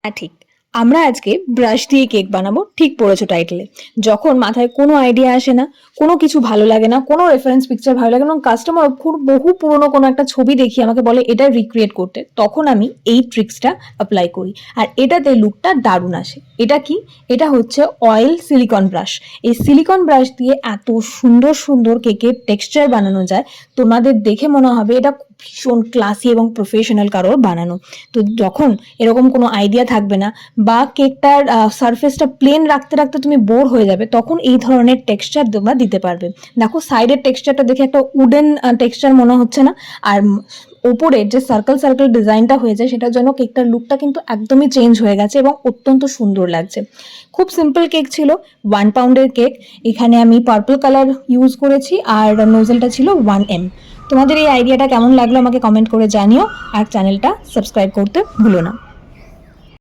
হ্যাঁ ঠিক, আমরা আজকে ব্রাশ দিয়ে কেক বানাবো, ঠিক পড়েছো টাইটেলে। যখন মাথায় কোনো আইডিয়া আসে না, কোনো কিছু ভালো লাগে না, কোনো রেফারেন্স পিকচার ভালো লাগে না, কাস্টমার বহু পুরনো কোনো একটা ছবি দেখিয়ে আমাকে বলে এটা রিক্রিয়েট করতে, তখন আমি এই ট্রিক্সটা অ্যাপ্লাই করি আর এটাতে লুকটা দারুণ আসে। এটা কি? এটা হচ্ছে অয়েল সিলিকন ব্রাশ। এই সিলিকন ব্রাশ দিয়ে এত সুন্দর সুন্দর কেকের টেক্সচার বানানো যায়, তোমাদের দেখে মনে হবে এটা ভীষণ ক্লাসি এবং প্রফেশনাল কারোর বানানো। তো যখন এরকম কোনো আইডিয়া থাকবে না বা কেকটার সারফেসটা প্লেন রাখতে রাখতে তুমি বোর হয়ে যাবে, তখন এই ধরনের টেক্সচার তোমরা দিতে পারবে। দেখো সাইডের টেক্সচারটা দেখে একটা উডেন টেক্সচার মনে হচ্ছে না, আর ওপরের যে সার্কেল সার্কেল ডিজাইনটা হয়ে যায় সেটার জন্য কেকটার লুকটা কিন্তু একদমই চেঞ্জ হয়ে গেছে এবং অত্যন্ত সুন্দর লাগছে। খুব সিম্পল কেক ছিল, 1 পাউন্ডের কেক। এখানে আমি পার্পল কালার ইউজ করেছি আর নোজেলটা ছিল 1 mm। তোমাদের এই আইডিয়াটা কেমন লাগলো আমাকে কমেন্ট করে জানিও, আর চ্যানেলটা সাবস্ক্রাইব করতে ভুলো না।